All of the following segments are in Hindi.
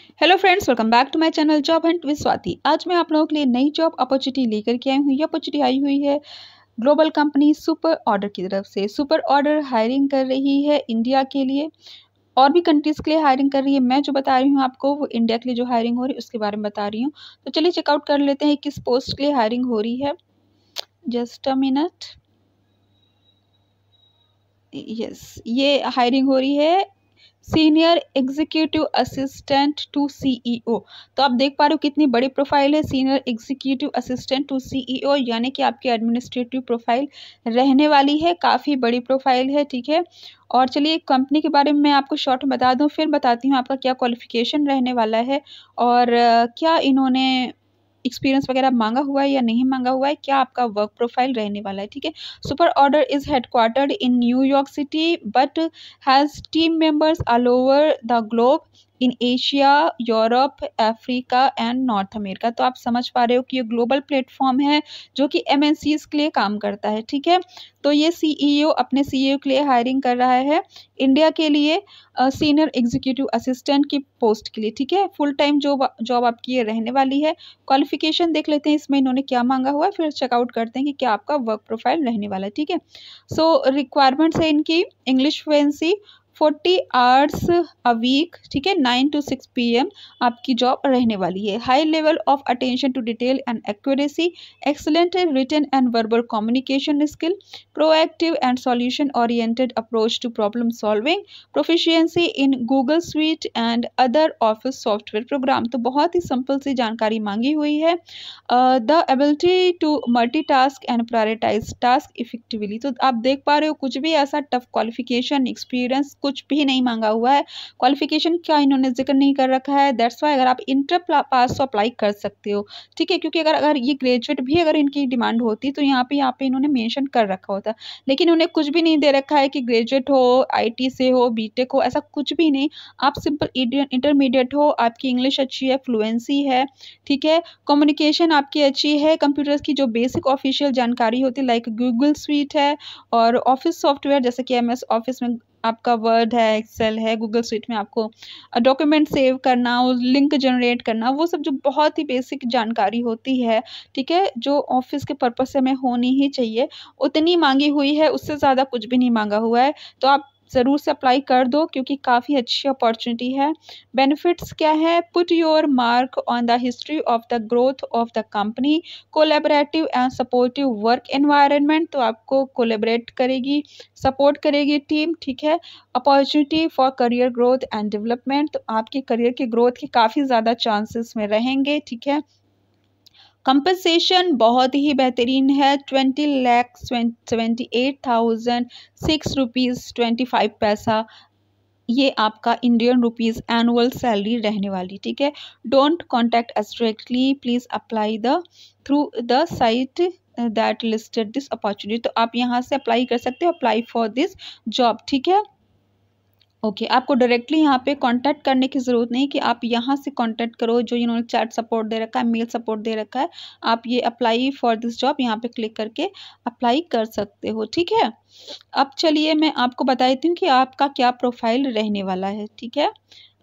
Hello friends, welcome back to my channel job hunt with Swati. आज मैं आप लोगों के लिए नई जॉब अपॉर्चुनिटी लेकर के आई हूँ। ये अपॉर्चुनिटी आई हुई है ग्लोबल कंपनी सुपर ऑर्डर की तरफ से। सुपर ऑर्डर हायरिंग कर रही है इंडिया के लिए, और भी कंट्रीज़ के लिए हायरिंग कर रही है। मैं जो बता रही हूँ आपको वो इंडिया के लिए जो हायरिंग हो रही है उसके बारे में बता रही हूँ। तो चलिए चेकआउट कर लेते हैं किस पोस्ट के लिए हायरिंग हो रही है। Just a minute. यस, ये हायरिंग हो रही है senior executive assistant to CEO. तो आप देख पा रहे हो कितनी बड़ी प्रोफाइल है, senior executive assistant to CEO, यानी कि आपकी एडमिनिस्ट्रेटिव प्रोफाइल रहने वाली है। काफ़ी बड़ी प्रोफाइल है, ठीक है। और चलिए कंपनी के बारे में मैं आपको शॉर्ट में बता दूं, फिर बताती हूँ आपका क्या क्वालिफिकेशन रहने वाला है और क्या इन्होंने एक्सपीरियंस वगैरह मांगा हुआ है या नहीं मांगा हुआ है, क्या आपका वर्क प्रोफाइल रहने वाला है, ठीक है। Super order is headquartered in New York city but has team members all over the globe in Asia, Europe, Africa and north America. तो आप समझ पा रहे हो कि ये ग्लोबल प्लेटफॉर्म है जो कि एमएनसीज के लिए काम करता है, ठीक है। तो ये सीईओ अपने सीईओ के लिए हायरिंग कर रहा है इंडिया के लिए सीनियर एग्जीक्यूटिव असिस्टेंट की पोस्ट के लिए, ठीक है। फुल टाइम जॉब आपकी ये रहने वाली है। क्वालिफिकेशन देख लेते हैं इसमें इन्होंने क्या मांगा हुआ है, फिर चेकआउट करते हैं कि क्या आपका वर्क प्रोफाइल रहने वाला है, ठीक है। सो रिक्वायरमेंट्स है इनकी English fluency 40 hours a week, ठीक है। 9 to 6 PM आपकी जॉब रहने वाली है। High level of attention to detail and accuracy, excellent written and verbal communication skill, proactive and solution oriented approach to problem solving, proficiency in Google suite and other office software program. तो बहुत ही सिंपल सी जानकारी मांगी हुई है। The ability to multitask and prioritise task effectively. तो आप देख पा रहे हो कुछ भी ऐसा टफ क्वालिफिकेशन एक्सपीरियंस कुछ भी नहीं मांगा हुआ है। क्वालिफिकेशन का इन्होंने जिक्र नहीं कर रखा है। दैट्स वाई अगर आप इंटर पास तो अप्लाई कर सकते हो, ठीक है। क्योंकि अगर ये ग्रेजुएट भी अगर इनकी डिमांड होती तो यहाँ पे इन्होंने मेंशन कर रखा होता, लेकिन उन्हें कुछ भी नहीं दे रखा है कि ग्रेजुएट हो, आईटी से हो, बीटेक हो, ऐसा कुछ भी नहीं। आप सिंपल इंटरमीडिएट हो, आपकी इंग्लिश अच्छी है, फ्लुएंसी है, ठीक है, कम्युनिकेशन आपकी अच्छी है, कंप्यूटर्स की जो बेसिक ऑफिशियल जानकारी होती है लाइक गूगल स्वीट है और ऑफिस सॉफ्टवेयर जैसे कि एमएस ऑफिस में आपका वर्ड है, एक्सेल है, गूगल स्वीट में आपको डॉक्यूमेंट सेव करना, लिंक जनरेट करना, वो सब जो बहुत ही बेसिक जानकारी होती है, ठीक है, जो ऑफिस के पर्पस से हमें होनी ही चाहिए, उतनी मांगी हुई है। उससे ज़्यादा कुछ भी नहीं मांगा हुआ है। तो आप ज़रूर से अप्लाई कर दो क्योंकि काफ़ी अच्छी अपॉर्चुनिटी है। बेनिफिट्स क्या है? Put your mark on the history of the growth of the company, collaborative and supportive work environment. तो आपको कोलैबोरेट करेगी, सपोर्ट करेगी टीम, ठीक है। Opportunity for career growth and development. तो आपके करियर की ग्रोथ के काफ़ी ज़्यादा चांसेस में रहेंगे, ठीक है। कंपनसेशन बहुत ही बेहतरीन है। 20,78,006 रुपीज़ 25 पैसा ये आपका इंडियन रुपीज़ एनुअल सैलरी रहने वाली, ठीक है। Don't contact us directly, please apply the through the site that listed this opportunity. तो आप यहाँ से अप्लाई कर सकते हो, अप्लाई फॉर दिस जॉब, ठीक है। ओके आपको डायरेक्टली यहाँ पे कांटेक्ट करने की ज़रूरत नहीं कि आप यहाँ से कांटेक्ट करो, जो इन्होंने चैट सपोर्ट दे रखा है, मेल सपोर्ट दे रखा है। आप ये अप्लाई फॉर दिस जॉब यहाँ पे क्लिक करके अप्लाई कर सकते हो, ठीक है। अब चलिए मैं आपको बता देती हूँ कि आपका क्या प्रोफाइल रहने वाला है, ठीक है।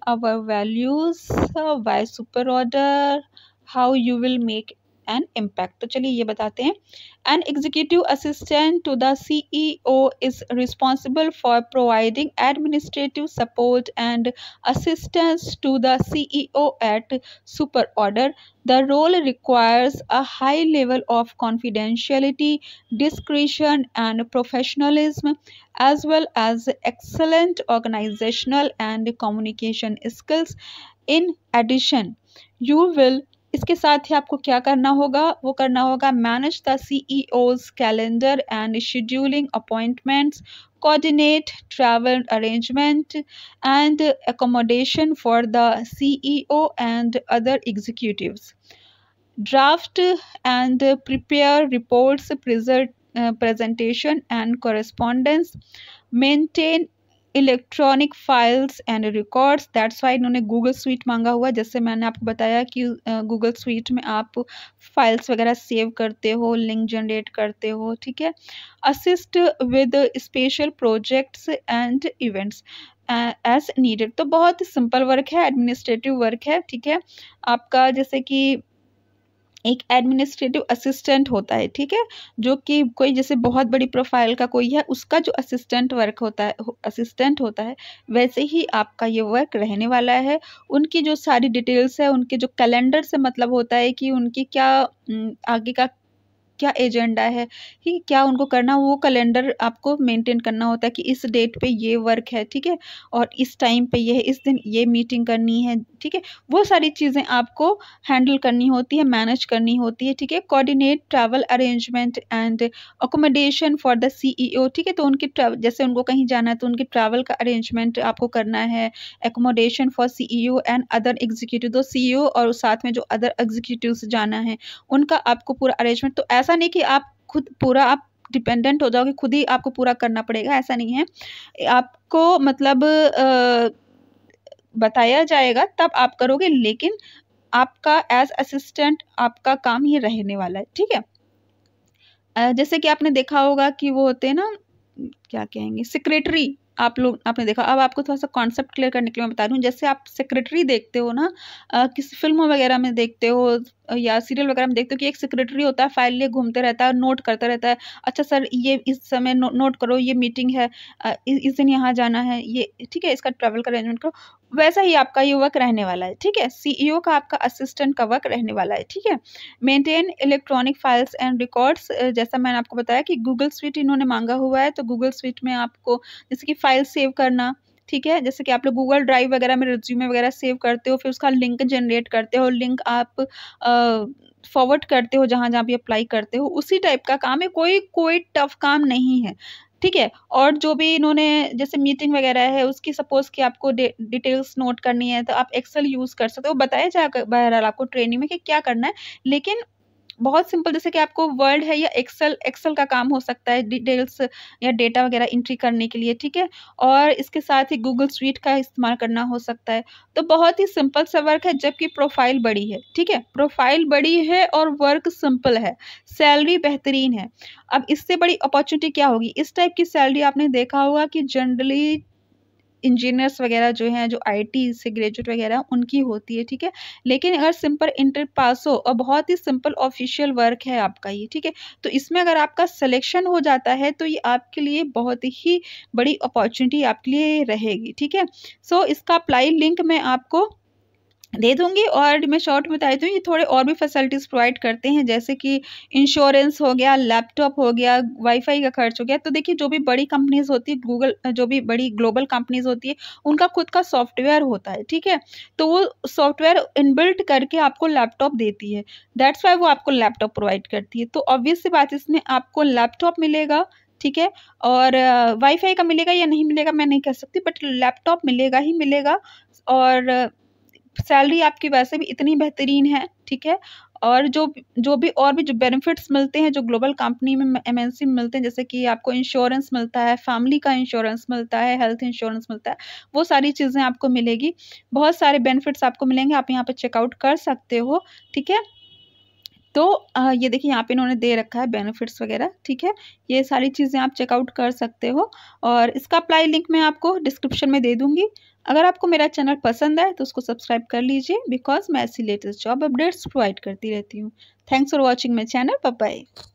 Our values, why Super Order, how you will make an impact. तो चलिए ये बताते हैं। An executive assistant to the CEO is responsible for providing administrative support and assistance to the CEO at Super Order. The role requires a high level of confidentiality, discretion, and professionalism, as well as excellent organizational and communication skills. In addition, you will इसके साथ ही आपको क्या करना होगा? वो करना होगा manage the CEOs calendar and scheduling appointments, coordinate travel arrangement and accommodation for the CEO and other executives, draft and prepare reports, presentation and correspondence, maintain electronic files and records. That's why इन्होंने गूगल स्वीट मांगा हुआ है। जैसे मैंने आपको बताया कि गूगल स्वीट में आप फाइल्स वगैरह सेव करते हो, लिंक जनरेट करते हो, ठीक है। Assist with special projects and events. As needed. तो बहुत ही सिंपल वर्क है, एडमिनिस्ट्रेटिव वर्क है, ठीक है। आपका जैसे कि एक एडमिनिस्ट्रेटिव असिस्टेंट होता है, ठीक है, जो कि कोई जैसे बहुत बड़ी प्रोफाइल का कोई है, उसका जो असिस्टेंट वर्क होता है, असिस्टेंट होता है, वैसे ही आपका ये वर्क रहने वाला है। उनकी जो सारी डिटेल्स है, उनके जो कैलेंडर से मतलब होता है कि उनकी क्या आगे का क्या एजेंडा है, कि क्या उनको करना, वो कैलेंडर आपको मेंटेन करना होता है कि इस डेट पे ये वर्क है, ठीक है, और इस टाइम पे ये है, इस दिन ये मीटिंग करनी है, ठीक है। वो सारी चीज़ें आपको हैंडल करनी होती है, मैनेज करनी होती है, ठीक है। Coordinate travel arrangement and accommodation for the CEO, ठीक है। तो उनकी जैसे उनको कहीं जाना है तो उनके ट्रैवल का अरेंजमेंट आपको करना है, accommodation for CEO and other executive, तो सीईओ और साथ में जो अदर एग्जीक्यूटिव्स जाना है उनका आपको पूरा अरेंजमेंट। तो ऐसा नहीं कि आप खुद पूरा आप डिपेंडेंट हो जाओगे, खुद ही आपको पूरा करना पड़ेगा, ऐसा नहीं है। आपको मतलब बताया जाएगा तब आप करोगे, लेकिन आपका एज असिस्टेंट आपका काम ही रहने वाला है, ठीक है। जैसे कि आपने देखा होगा कि वो होते हैं ना, क्या कहेंगे, सेक्रेटरी। आप लोग आपने देखा, अब आपको थोड़ा सा कॉन्सेप्ट क्लियर करने के लिए मैं बता रही हूँ। जैसे आप सेक्रेटरी देखते हो ना, किसी फिल्मों वगैरह में देखते हो या सीरियल वगैरह में देखते हो कि एक सेक्रेटरी होता है, फाइल लिए घूमते रहता है, नोट करता रहता है, अच्छा सर ये इस समय नोट करो, ये मीटिंग है, इस दिन यहाँ जाना है, ये ठीक है, इसका ट्रैवल का अरेंजमेंट करो। वैसा ही आपका ये वर्क रहने वाला है, ठीक है। सीईओ का आपका असिस्टेंट का वर्क रहने वाला है, ठीक है। Maintain electronic files and records, जैसा मैंने आपको बताया कि गूगल स्वीट इन्होंने मांगा हुआ है, तो गूगल स्वीट में आपको जैसे कि फाइल सेव करना, ठीक है, जैसे कि आप लोग गूगल ड्राइव वगैरह में रिज्यूमे वगैरह सेव करते हो, फिर उसका लिंक जनरेट करते हो, लिंक आप फॉरवर्ड करते हो जहाँ जहाँ भी अप्लाई करते हो, उसी टाइप का काम है, कोई टफ काम नहीं है, ठीक है। और जो भी इन्होंने जैसे मीटिंग वगैरह है उसकी सपोज कि आपको डिटेल्स नोट करनी है, तो आप एक्सेल यूज़ कर सकते हो, बताया जाएगा बहरहाल आपको ट्रेनिंग में कि क्या करना है, लेकिन बहुत सिंपल, जैसे कि आपको वर्ड है या एक्सेल का काम हो सकता है डिटेल्स या डेटा वगैरह एंट्री करने के लिए, ठीक है। और इसके साथ ही गूगल स्वीट का इस्तेमाल करना हो सकता है। तो बहुत ही सिंपल सा वर्क है, जबकि प्रोफाइल बड़ी है, ठीक है, प्रोफाइल बड़ी है और वर्क सिंपल है, सैलरी बेहतरीन है। अब इससे बड़ी अपॉर्चुनिटी क्या होगी, इस टाइप की सैलरी आपने देखा होगा कि जनरली इंजीनियर्स वगैरह जो हैं, जो आईटी से ग्रेजुएट वगैरह उनकी होती है, ठीक है। लेकिन अगर सिंपल इंटर पास हो और बहुत ही सिंपल ऑफिशियल वर्क है आपका ये, ठीक है, तो इसमें अगर आपका सिलेक्शन हो जाता है तो ये आपके लिए बहुत ही बड़ी अपॉर्चुनिटी आपके लिए रहेगी, ठीक है। सो इसका अप्लाई लिंक मैं आपको दे दूँगी, और मैं शॉर्ट में बता देती हूँ, ये थोड़े और भी फैसिलिटीज़ प्रोवाइड करते हैं, जैसे कि इंश्योरेंस हो गया, लैपटॉप हो गया, वाईफ़ाई का खर्च हो गया। तो देखिए, जो भी बड़ी कंपनीज़ होती है, गूगल जो भी बड़ी ग्लोबल कंपनीज़ होती है, उनका खुद का सॉफ्टवेयर होता है, ठीक है? तो वो सॉफ्टवेयर इनबिल्ट करके आपको लैपटॉप देती है, दैट्स व्हाई वो आपको लैपटॉप प्रोवाइड करती है। तो ऑब्वियस सी बात है, इसमें आपको लैपटॉप मिलेगा, ठीक है? और वाईफ़ाई का मिलेगा या नहीं मिलेगा मैं नहीं कह सकती, बट लैपटॉप मिलेगा ही मिलेगा। और सैलरी आपकी वैसे भी इतनी बेहतरीन है, ठीक है। और जो भी और भी जो बेनिफिट्स मिलते हैं, जो ग्लोबल कंपनी में एमएनसी में मिलते हैं, जैसे कि आपको इंश्योरेंस मिलता है, फैमिली का इंश्योरेंस मिलता है, हेल्थ इंश्योरेंस मिलता है, वो सारी चीज़ें आपको मिलेगी। बहुत सारे बेनिफिट्स आपको मिलेंगे, आप यहाँ पे चेकआउट कर सकते हो, ठीक है। तो ये देखिए, यहाँ पे इन्होंने दे रखा है बेनिफिट्स वगैरह, ठीक है। ये सारी चीज़ें आप चेकआउट कर सकते हो, और इसका अप्लाई लिंक मैं आपको डिस्क्रिप्शन में दे दूँगी। अगर आपको मेरा चैनल पसंद आए तो उसको सब्सक्राइब कर लीजिए, बिकॉज़ मैं ऐसी लेटेस्ट जॉब अपडेट्स प्रोवाइड करती रहती हूँ। Thanks for watching my channel, bye bye.